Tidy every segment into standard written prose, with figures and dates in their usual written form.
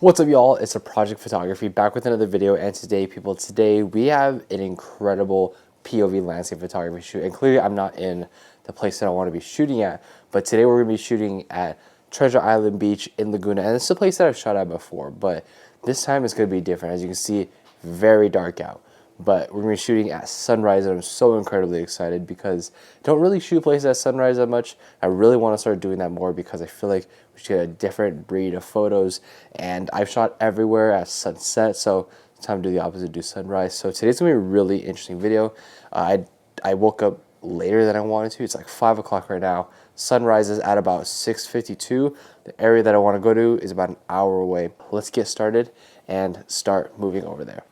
What's up, y'all? It's a Project Photography back with another video, and today we have an incredible POV landscape photography shoot. And clearly I'm not in the place that I want to be shooting at, but today we're going to be shooting at Treasure Island Beach in Laguna, and it's a place that I've shot at before, but this time it's going to be different. As you can see, very dark out. But we're going to be shooting at sunrise, and I'm so incredibly excited because I don't really shoot places at sunrise that much. I really want to start doing that more because I feel like we should get a different breed of photos, and I've shot everywhere at sunset, so it's time to do the opposite, do sunrise. So today's going to be a really interesting video. I woke up later than I wanted to. It's like 5 o'clock right now. Sunrise is at about 6:52. The area that I want to go to is about an hour away. Let's get started and start moving over there.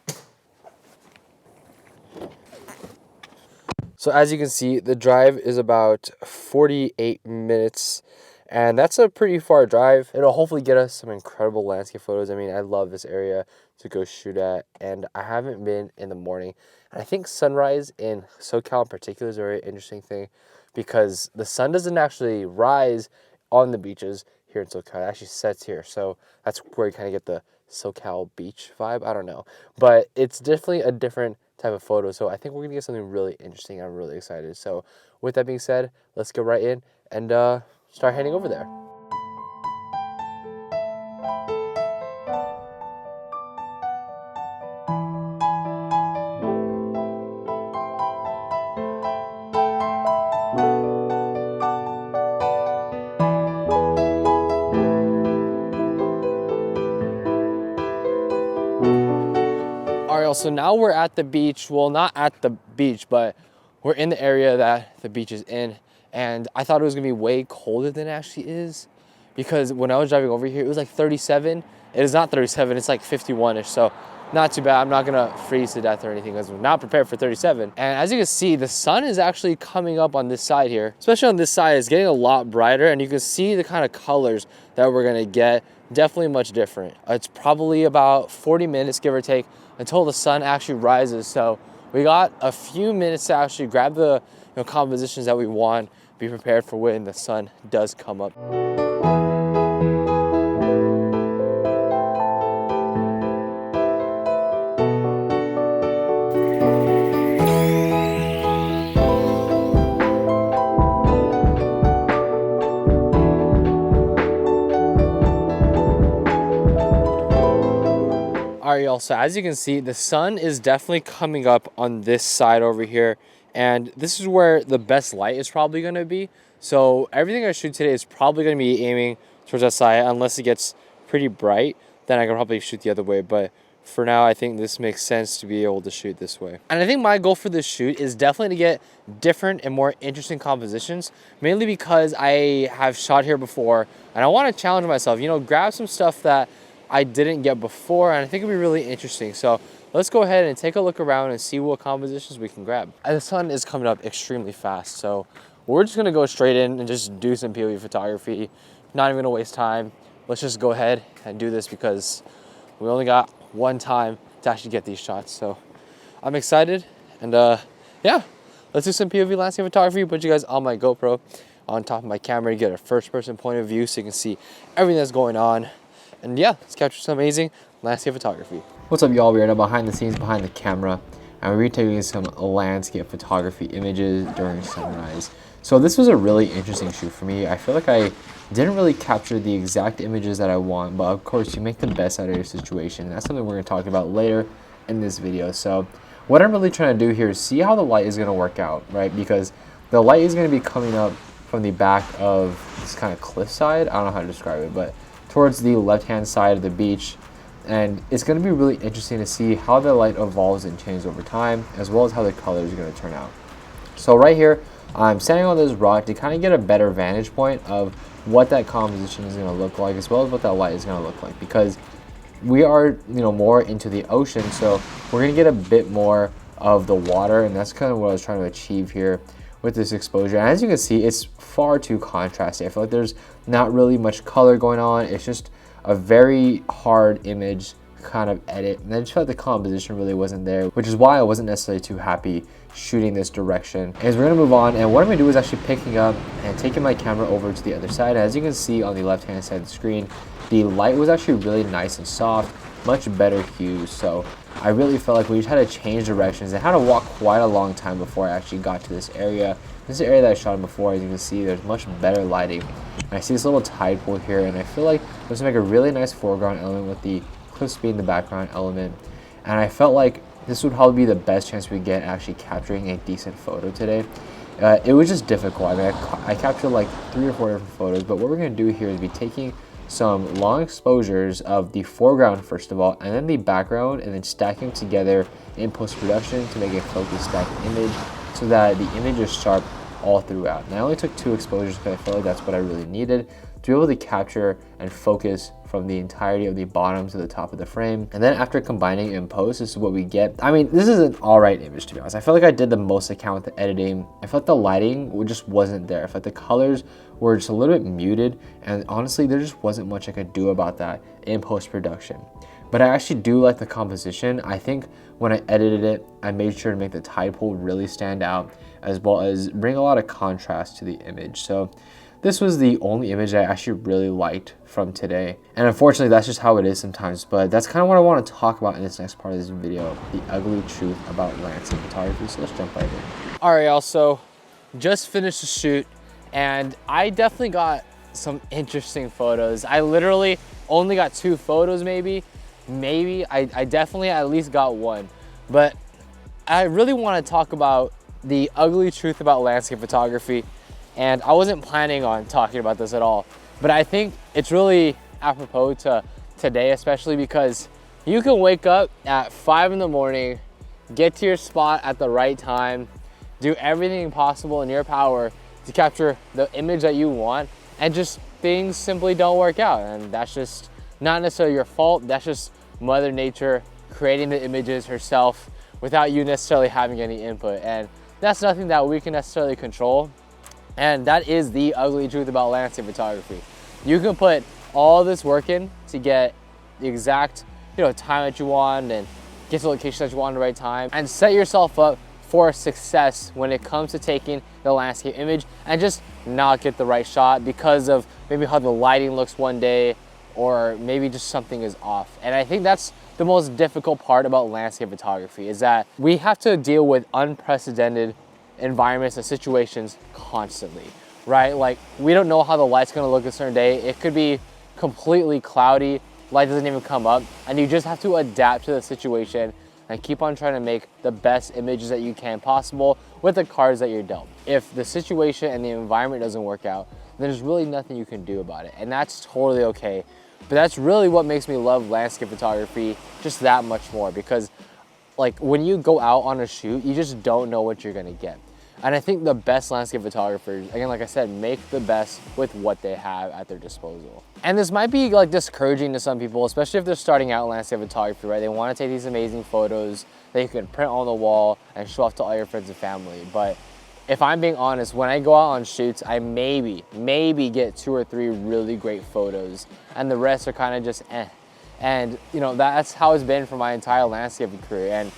So as you can see, the drive is about 48 minutes, and that's a pretty far drive. It'll hopefully get us some incredible landscape photos. I mean, I love this area to go shoot at, and I haven't been in the morning. And I think sunrise in SoCal in particular is a very interesting thing because the sun doesn't actually rise on the beaches here in SoCal. It actually sets here, so that's where you kind of get the SoCal beach vibe. I don't know, but it's definitely a different type of photo, so I think we're gonna get something really interesting. I'm really excited. So with that being said, let's get right in and start heading over there. So now we're at the beach. Well, not at the beach, but we're in the area that the beach is in. And I thought it was gonna be way colder than it actually is, because when I was driving over here, it was like 37. It is not 37, it's like 51-ish. So not too bad. I'm not gonna freeze to death or anything because we're not prepared for 37. And as you can see, the sun is actually coming up on this side here, especially on this side. It's getting a lot brighter, and you can see the kind of colors that we're gonna get. Definitely much different. It's probably about 40 minutes, give or take, until the sun actually rises. So we got a few minutes to actually grab the compositions that we want, be prepared for when the sun does come up. Alright, y'all, so as you can see, the sun is definitely coming up on this side over here, and this is where the best light is probably going to be. So everything I shoot today is probably going to be aiming towards that side, unless it gets pretty bright, then I can probably shoot the other way. But for now, I think this makes sense to be able to shoot this way. And I think my goal for this shoot is definitely to get different and more interesting compositions, mainly because I have shot here before, and I want to challenge myself, grab some stuff that I didn't get before, and I think it'll be really interesting. So let's go ahead and take a look around and see what compositions we can grab. And the sun is coming up extremely fast, so we're just gonna go straight in and just do some POV photography. Not even gonna waste time. Let's just go ahead and do this because we only got one time to actually get these shots. So I'm excited, and yeah, let's do some POV landscape photography. Put you guys on my GoPro on top of my camera to get a first-person point of view so you can see everything that's going on. And yeah, let's capture some amazing landscape photography. What's up, y'all? We're behind the scenes, behind the camera, and we're taking some landscape photography images during sunrise. So this was a really interesting shoot for me. I feel like I didn't really capture the exact images that I want, but of course you make the best out of your situation. That's something we're going to talk about later in this video. So what I'm really trying to do here is see how the light is going to work out, right? Because the light is going to be coming up from the back of this kind of cliffside. I don't know how to describe it, but towards the left-hand side of the beach, and it's going to be really interesting to see how the light evolves and changes over time, as well as how the colors are going to turn out. So right here, I'm standing on this rock to kind of get a better vantage point of what that composition is going to look like, as well as what that light is going to look like, because we are more into the ocean, so we're going to get a bit more of the water, and that's kind of what I was trying to achieve here with this exposure. And as you can see, it's far too contrasty. I feel like there's not really much color going on. It's just a very hard image kind of edit, and I just felt the composition really wasn't there, which is why I wasn't necessarily too happy shooting this direction. As we're gonna move on, and what I'm gonna do is actually picking up and taking my camera over to the other side. As you can see on the left hand side of the screen, the light was actually really nice and soft, much better hues. So I really felt like we just had to change directions and had to walk quite a long time before I actually got to this area. This is the area that I shot in before. As you can see, there's much better lighting. And I see this little tide pool here, and I feel like this would make a really nice foreground element with the cliffs being the background element. And I felt like this would probably be the best chance we get actually capturing a decent photo today. It was just difficult. I mean, I captured like 3 or 4 different photos, but what we're going to do here is be taking some long exposures of the foreground first of all, and then the background, and then stacking together in post-production to make a focus stack image so that the image is sharp all throughout. And I only took 2 exposures because I felt like that's what I really needed to be able to capture and focus from the entirety of the bottom to the top of the frame. And then after combining in post, this is what we get. I mean, this is an alright image, to be honest. I felt like I did the most I can with the editing. I felt the lighting just wasn't there. I felt the colors were just a little bit muted, and honestly, there just wasn't much I could do about that in post-production. But I actually do like the composition. I think when I edited it, I made sure to make the tide pool really stand out, as well as bring a lot of contrast to the image. So this was the only image I actually really liked from today. And unfortunately, that's just how it is sometimes, but that's kind of what I want to talk about in this next part of this video, the ugly truth about landscape photography. So let's jump right in. All right, y'all, so just finished the shoot, and I definitely got some interesting photos. I literally only got 2 photos, maybe. I definitely at least got 1, but I really want to talk about the ugly truth about landscape photography. And I wasn't planning on talking about this at all, but I think it's really apropos to today, especially because you can wake up at 5 in the morning, get to your spot at the right time, do everything possible in your power to capture the image that you want, and just things simply don't work out. And that's just not necessarily your fault. That's just Mother Nature creating the images herself without you necessarily having any input. And that's nothing that we can necessarily control. And that is the ugly truth about landscape photography. You can put all this work in to get the exact, time that you want and get to the location that you want at the right time, and set yourself up for success when it comes to taking the landscape image and just not get the right shot because of maybe how the lighting looks one day, or maybe just something is off. And I think that's the most difficult part about landscape photography, is that we have to deal with unprecedented environments and situations constantly, right? Like, we don't know how the light's gonna look a certain day. It could be completely cloudy, light doesn't even come up, and you just have to adapt to the situation and keep on trying to make the best images that you can possible with the cards that you're dealt. If the situation and the environment doesn't work out, then there's really nothing you can do about it, and that's totally okay. But that's really what makes me love landscape photography just that much more, because like, when you go out on a shoot, you just don't know what you're gonna get. And I think the best landscape photographers, again, like I said, make the best with what they have at their disposal. And this might be like discouraging to some people, especially if they're starting out landscape photography, right? They wanna take these amazing photos that you can print on the wall and show off to all your friends and family. But if I'm being honest, when I go out on shoots, I maybe get 2 or 3 really great photos, and the rest are kind of just eh. And that's how it's been for my entire landscaping career. And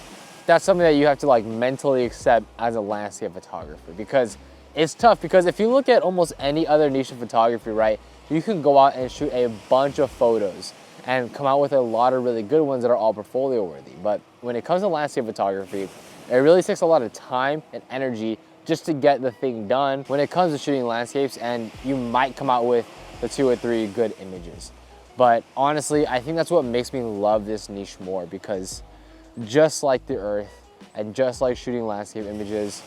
that's something that you have to like mentally accept as a landscape photographer, because it's tough. Because if you look at almost any other niche of photography, right, you can go out and shoot a bunch of photos and come out with a lot of really good ones that are all portfolio worthy. But when it comes to landscape photography, it really takes a lot of time and energy just to get the thing done when it comes to shooting landscapes, and you might come out with the 2 or 3 good images. But honestly, I think that's what makes me love this niche more, because just like the earth and just like shooting landscape images,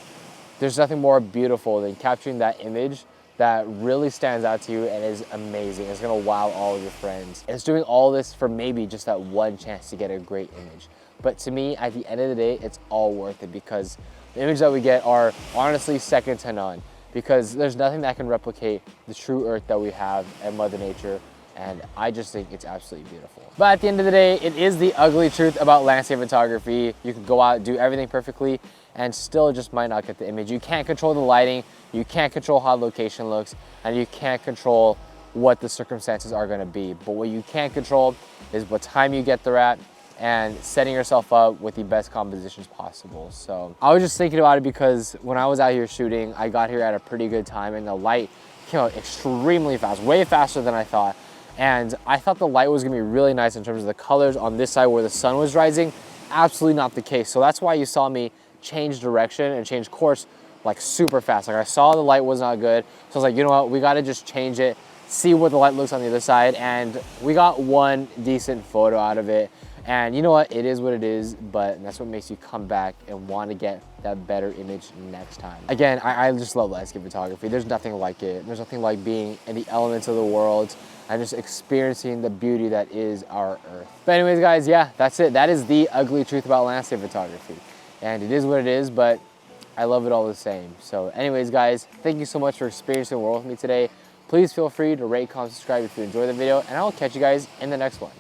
there's nothing more beautiful than capturing that image that really stands out to you and is amazing. It's gonna wow all of your friends. It's doing all this for maybe just that one chance to get a great image. But to me, at the end of the day, it's all worth it, because the images that we get are honestly second to none, because there's nothing that can replicate the true earth that we have and Mother Nature. And I just think it's absolutely beautiful. But at the end of the day, it is the ugly truth about landscape photography. You can go out, do everything perfectly, and still just might not get the image. You can't control the lighting, you can't control how the location looks, and you can't control what the circumstances are gonna be. But what you can control is what time you get there at, and setting yourself up with the best compositions possible. So I was just thinking about it because when I was out here shooting, I got here at a pretty good time and the light came out extremely fast, way faster than I thought. And I thought the light was gonna be really nice in terms of the colors on this side where the sun was rising. Absolutely not the case. So that's why you saw me change direction and change course like super fast. Like I saw the light was not good. So I was like, you know what, we gotta just change it, see what the light looks on the other side. And we got one decent photo out of it. And you know what, it is what it is, but that's what makes you come back and want to get that better image next time. Again, I just love landscape photography. There's nothing like it. There's nothing like being in the elements of the world and just experiencing the beauty that is our earth. But anyways, guys, yeah, that's it. That is the ugly truth about landscape photography. And it is what it is, but I love it all the same. So anyways, guys, thank you so much for experiencing the world with me today. Please feel free to rate, comment, subscribe if you enjoyed the video, and I will catch you guys in the next one.